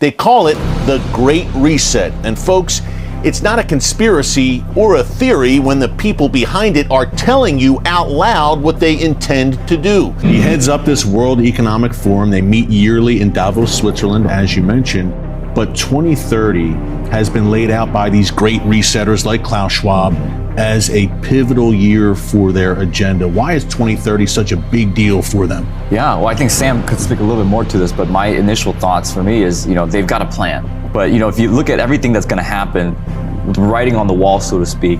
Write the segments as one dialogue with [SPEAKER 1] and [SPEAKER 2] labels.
[SPEAKER 1] They call it the Great Reset. And folks, it's not a conspiracy or a theory when the people behind it are telling you out loud what they intend to do. He heads up this World Economic Forum. They meet yearly in Davos, Switzerland, as you mentioned. But 2030 has been laid out by these great resetters like Klaus Schwab as a pivotal year for their agenda. Why is 2030 such a big deal for them?
[SPEAKER 2] Yeah, well, I think Sam could speak a little bit more to this, but my initial thoughts for me is, they've got a plan. But, if you look at everything that's going to happen, the writing on the wall, so to speak,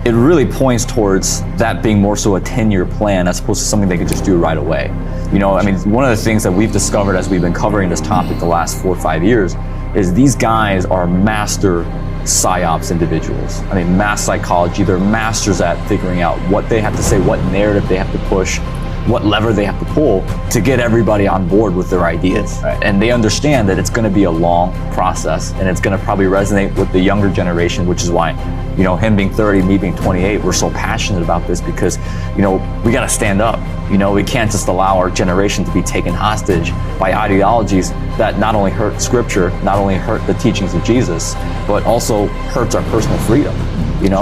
[SPEAKER 2] it really points towards that being more so a 10-year plan as opposed to something they could just do right away. One of the things that we've discovered as we've been covering this topic the last 4 or 5 years is these guys are master psyops individuals. Mass psychology, they're masters at figuring out what they have to say, what narrative they have to push, what lever they have to pull to get everybody on board with their ideas. Right. And they understand that it's going to be a long process and it's going to probably resonate with the younger generation, which is why, him being 30, me being 28, we're so passionate about this because, we got to stand up. We can't just allow our generation to be taken hostage by ideologies that not only hurt scripture, not only hurt the teachings of Jesus, but also hurts our personal freedom.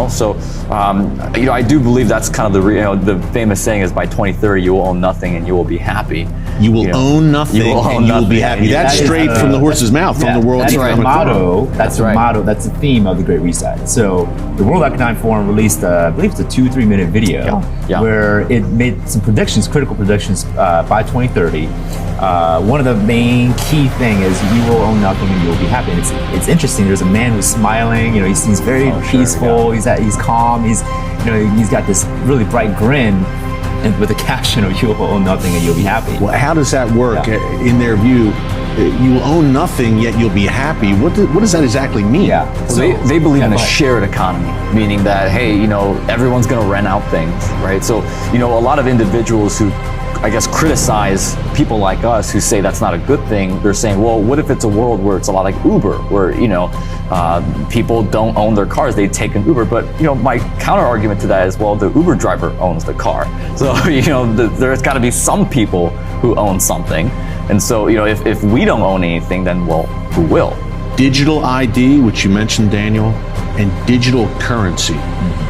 [SPEAKER 2] So I do believe that's kind of the famous saying is by 2030 you will own nothing and you will be happy.
[SPEAKER 1] You will own nothing and you will be happy. That's straight from the horse's mouth, from the World Economic Forum.
[SPEAKER 3] That's the motto. That's the theme of the Great Reset. So the World Economic Forum released, I believe it's a 2-3 minute video where it made some predictions, critical predictions by 2030. One of the main key thing is you will own nothing and you will be happy. And it's interesting. There's a man who's smiling. He seems very peaceful. He's calm. He's got this really bright grin, and with a caption of "You will own nothing and you'll be happy."
[SPEAKER 1] Well, how does that work in their view? You will own nothing, yet you'll be happy. What does that exactly mean?
[SPEAKER 2] So they believe in a shared economy, meaning that everyone's going to rent out things, right? So a lot of individuals who criticize people like us who say that's not a good thing. They're saying, well, what if it's a world where it's a lot like Uber, where people don't own their cars, they take an Uber. But my counter argument to that is, well, the Uber driver owns the car. So there's got to be some people who own something. And so if we don't own anything, then well, who will?
[SPEAKER 1] Digital ID, which you mentioned, Daniel, and digital currency,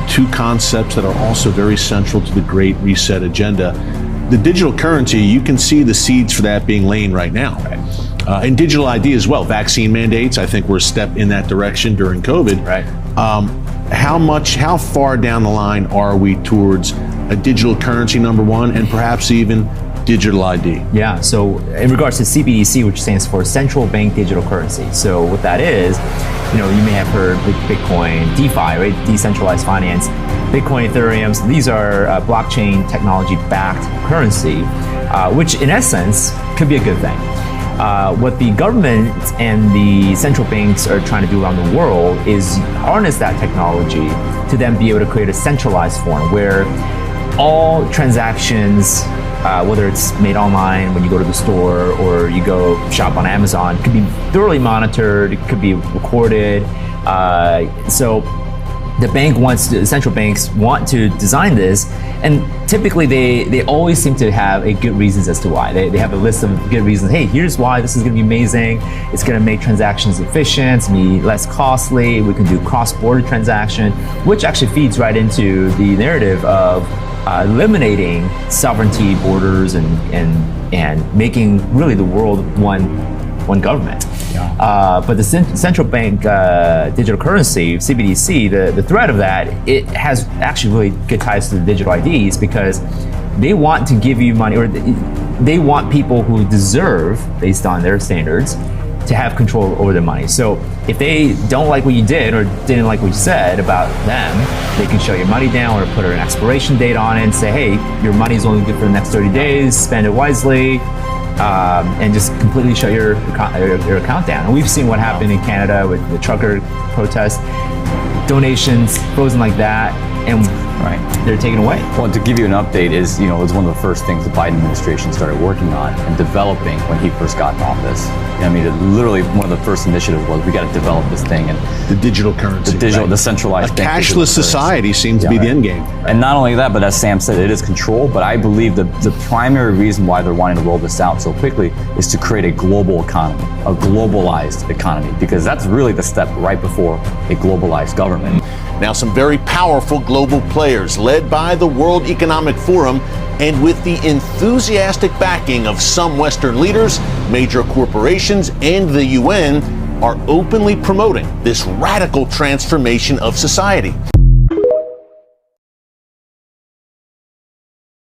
[SPEAKER 1] two concepts that are also very central to the Great Reset agenda. The digital currency, you can see the seeds for that being laid right now. And digital ID as well. Vaccine mandates, I think we're a step in that direction during COVID.
[SPEAKER 3] Right.
[SPEAKER 1] How far down the line are we towards a digital currency, number one, and perhaps even digital ID?
[SPEAKER 3] Yeah, so in regards to CBDC, which stands for Central Bank Digital Currency. So what that is, you may have heard Bitcoin, DeFi, right? Decentralized finance. Bitcoin, Ethereum, so these are blockchain technology-backed currency, which in essence could be a good thing. What the government and the central banks are trying to do around the world is harness that technology to then be able to create a centralized form where all transactions, whether it's made online when you go to the store or you go shop on Amazon, could be thoroughly monitored, it could be recorded. So the central banks want to design this, and typically they always seem to have a good reasons as to why. They have a list of good reasons. Hey, here's why this is going to be amazing. It's going to make transactions efficient, it's going to be less costly. We can do cross-border transaction, which actually feeds right into the narrative of eliminating sovereignty, borders, and making really the world one government. But the central bank digital currency, CBDC, the threat of that, it has actually really good ties to the digital IDs because they want to give you money, or they want people who deserve, based on their standards, to have control over their money. So if they don't like what you did or didn't like what you said about them, they can shut your money down or put an expiration date on it and say, hey, your money is only good for the next 30 days, spend it wisely. And just completely shut your account down. And we've seen what happened in Canada with the trucker protests, donations frozen like that, and they're taken away.
[SPEAKER 2] Well, to give you an update, it was one of the first things the Biden administration started working on and developing when he first got in office. I mean, literally one of the first initiatives was we got to develop this thing, and
[SPEAKER 4] The digital currency.
[SPEAKER 2] the centralized
[SPEAKER 4] A
[SPEAKER 2] bank digital
[SPEAKER 4] cashless
[SPEAKER 2] currency.
[SPEAKER 4] society seems to be the end game.
[SPEAKER 2] And not only that, but as Sam said, it is control. But I believe the primary reason why they're wanting to roll this out so quickly is to create a global economy, a globalized economy, because that's really the step right before a globalized government.
[SPEAKER 1] Now, some very powerful global players led by the World Economic Forum and with the enthusiastic backing of some Western leaders, major corporations, and the UN are openly promoting this radical transformation of society.